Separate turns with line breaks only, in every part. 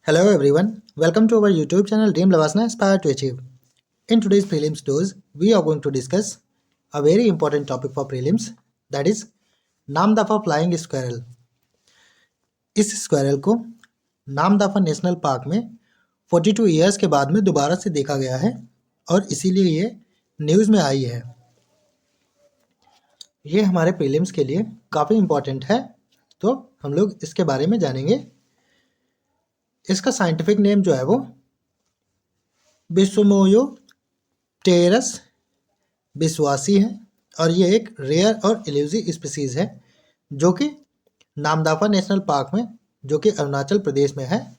Hello everyone, welcome to our YouTube channel Dream Lavasana Aspire to Achieve. In today's prelims dose, we are going to discuss a very important topic for prelims, that is Namdapha flying squirrel. इस squirrel को Namdapha national park में 42 years के बाद में दोबारा से देखा गया है और इसीलिए ये न्यूज़ में आई है। ये हमारे प्रीलिम्स के लिए काफ़ी इम्पोर्टेंट है, तो हम लोग इसके बारे में जानेंगे। इसका साइंटिफिक नेम जो है वो बिस्मोयोप्टेरस बिस्वासी है और ये एक रेयर और इल्यूसिव स्पीसीज़ है जो कि नामदफा नेशनल पार्क में, जो कि अरुणाचल प्रदेश में है,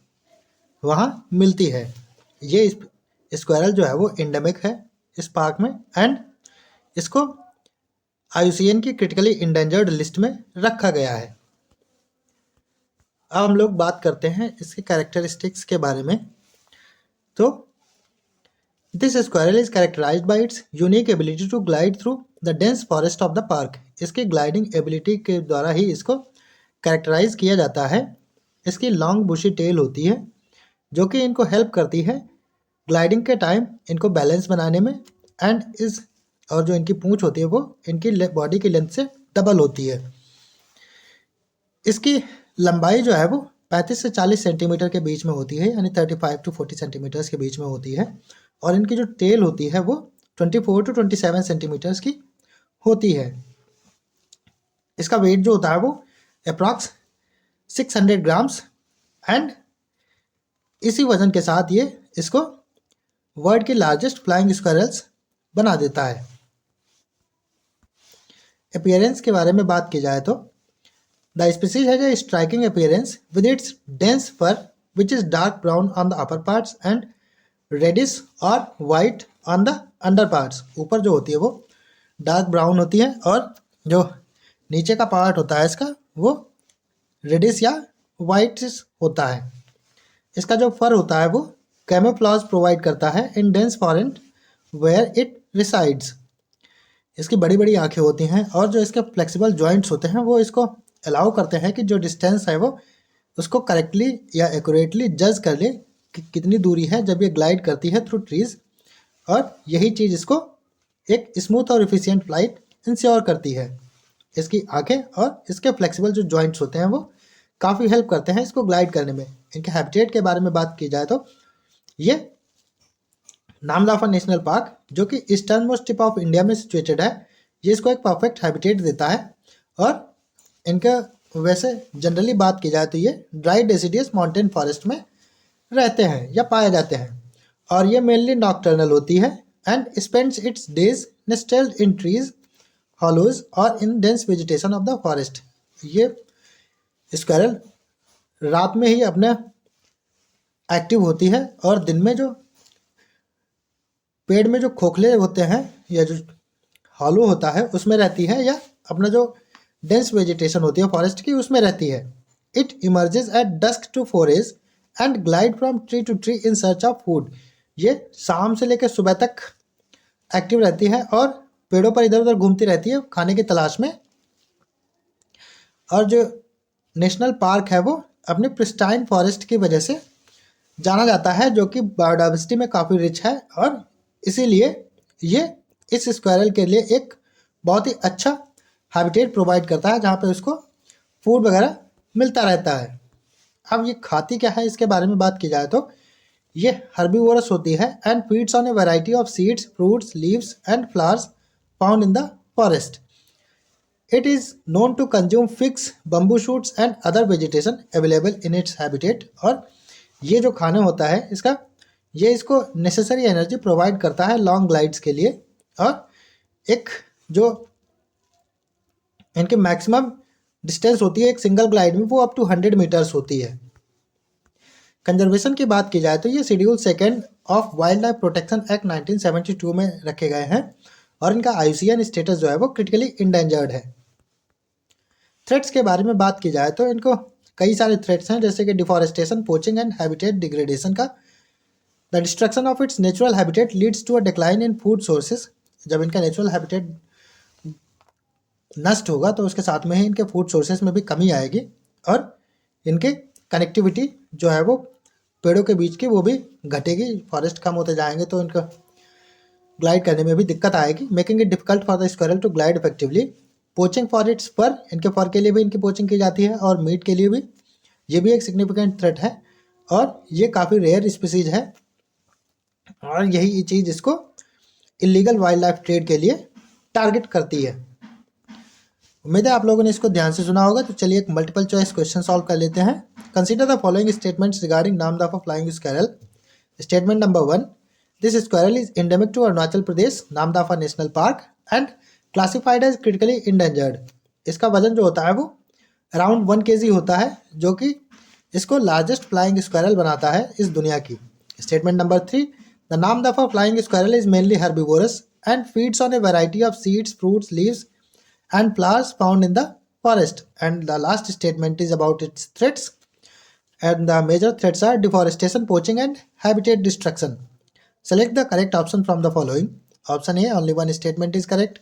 वहाँ मिलती है। ये स्क्वायरल जो है वो एंडेमिक है इस पार्क में एंड इसको IUCN की क्रिटिकली इंडेंजर्ड लिस्ट में रखा गया है। अब हम लोग बात करते हैं इसके कैरेक्टरिस्टिक्स के बारे में। तो this squirrel is characterised by its unique ability to glide through the dense forest of the park. इसके ग्लाइडिंग एबिलिटी के द्वारा ही इसको कैरेक्टराइज किया जाता है। इसकी लॉन्ग बुशी टेल होती है जो कि इनको हेल्प करती है ग्लाइडिंग के टाइम इनको बैलेंस बनाने में और जो इनकी पूंछ होती है वो इनकी बॉडी की लेंथ से डबल होती है। इसकी लंबाई जो है वो 35 से 40 सेंटीमीटर के बीच में होती है, यानी 35 to 40 सेंटीमीटर्स के बीच में होती है और इनकी जो टेल होती है वो 24 to 27 सेंटीमीटर्स की होती है। इसका वेट जो होता है वो अप्रॉक्स 600 ग्राम्स एंड इसी वजन के साथ ये इसको वर्ल्ड के लार्जेस्ट फ्लाइंग स्क्वायरल्स बना देता है। अपीयरेंस के बारे में बात की जाए तो the species has a striking appearance with its dense fur which is dark brown on the upper parts and reddish or white on the under parts। ऊपर जो होती है वो डार्क ब्राउन होती है और जो नीचे का पार्ट होता है इसका वो रेडिश या वाइट होता है। इसका जो फर होता है वो कैमोफ्लेज प्रोवाइड करता है in dense forest where it resides. इसकी बड़ी बड़ी आंखें होती हैं और जो इसके फ्लेक्सिबल जॉइंट्स होते हैं वो इसको अलाउ करते हैं कि जो डिस्टेंस है वो उसको करेक्टली या एक्यूरेटली जज कर ले कि कितनी दूरी है जब ये ग्लाइड करती है थ्रू ट्रीज, और यही चीज़ इसको एक स्मूथ और इफिशिएंट फ्लाइट इंश्योर करती है। इसकी आंखें और इसके फ्लेक्सिबल जो जॉइंट्स होते हैं वो काफ़ी हेल्प करते हैं इसको ग्लाइड करने में। इनके हैबिटेट के बारे में बात की जाए तो ये नामदफा नेशनल पार्क जो कि eastern most tip of India में सिचुएटेड है, ये इसको एक परफेक्ट हैबिटेट देता है। और इनका वैसे जनरली बात की जाए तो ये ड्राई डेसिडियस माउंटेन फॉरेस्ट में रहते हैं या पाए जाते हैं और ये मेनली नॉकटर्नल होती है and spends its days nestled in trees, hollows और in dense vegetation of the forest. ये स्क्वायरल रात में ही अपने एक्टिव होती है और दिन में जो पेड़ में जो खोखले होते हैं या जो हॉलो होता है उसमें रहती है, या अपना जो डेंस वेजिटेशन होती है फॉरेस्ट की उसमें रहती है। It emerges at dusk to forage and glide from tree to tree in search of food. ये शाम से लेकर सुबह तक एक्टिव रहती है और पेड़ों पर इधर उधर घूमती रहती है खाने की तलाश में। और जो नेशनल पार्क है वो अपने प्रिस्टाइन फॉरेस्ट की वजह से जाना जाता है जो कि बायोडाइवर्सिटी में काफ़ी रिच है और इसीलिए ये इस स्क्वायरल के लिए एक बहुत ही अच्छा हैबिटेट प्रोवाइड करता है जहाँ पे उसको फूड वगैरह मिलता रहता है। अब ये खाती क्या है इसके बारे में बात की जाए तो ये हर्बीवोरस होती है and feeds on a variety of seeds, fruits, leaves and flowers found in the forest. It is known to consume figs, bamboo shoots and other vegetation available in its habitat. और ये जो खाना होता है इसका, ये इसको नेसेसरी एनर्जी प्रोवाइड करता है लॉन्ग ग्लाइड्स के लिए। और एक जो इनके मैक्सिमम डिस्टेंस होती है एक सिंगल ग्लाइड में वो अप टू 100 मीटर्स होती है। कंजर्वेशन की बात की जाए तो ये schedule 2 of wild life protection act 1972 में रखे गए हैं और इनका IUCN स्टेटस जो है वो क्रिटिकली इंडेंजर्ड है। थ्रेट्स के बारे में बात की जाए तो इनको कई सारे थ्रेट्स हैं जैसे कि deforestation, poaching and habitat degradation का। The destruction of its natural habitat leads to a decline in food sources. जब इनका नेचुरल हैबिटेट नष्ट होगा तो उसके साथ में ही इनके फूड सोर्सेज में भी कमी आएगी और इनके कनेक्टिविटी जो है वो पेड़ों के बीच की वो भी घटेगी, फॉरेस्ट कम होते जाएंगे तो इनका ग्लाइड करने में भी दिक्कत आएगी, making it difficult for the squirrel to glide effectively. Poaching for its fur, इनके फर के लिए भी इनकी पोचिंग की जाती है, और मीट के लिए भी, ये भी एक सिग्निफिकेंट थ्रेट है, और ये काफ़ी रेयर स्पीसीज है, और यही चीज़ इसको इलीगल वाइल्ड लाइफ ट्रेड के लिए टारगेट करती है। उम्मीद है आप लोगों ने इसको ध्यान से सुना होगा। तो चलिए एक मल्टीपल चॉइस क्वेश्चन सॉल्व कर लेते हैं। Consider the following statements regarding Namdapha flying squirrel. Statement number 1, this squirrel is endemic to Arunachal Pradesh Namdapha national park and classified as critically endangered. इसका वजन जो होता है वो अराउंड 1 kg होता है, जो कि इसको लार्जेस्ट फ्लाइंग स्क्वायरल बनाता है इस दुनिया की। Statement number 3, the Namdapha flying squirrel is mainly herbivores and feeds on a variety of seeds, fruits, leaves and flowers found in the forest. And the last statement is about its threats, and the major threats are deforestation, poaching and habitat destruction. Select the correct option from the following. Option A, only one statement is correct.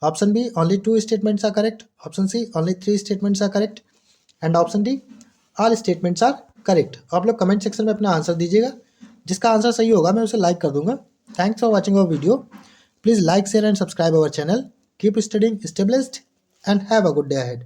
Option B, only 2 statements are correct. Option C, only 3 statements are correct. And option D, all statements are correct. आप लोग comment section में अपना answer दीजिएगा, जिसका answer सही होगा मैं उसे लाइक कर दूंगा। Thanks for watching our video. Please like, share and subscribe our channel. Keep studying, stay blessed, and have a good day ahead.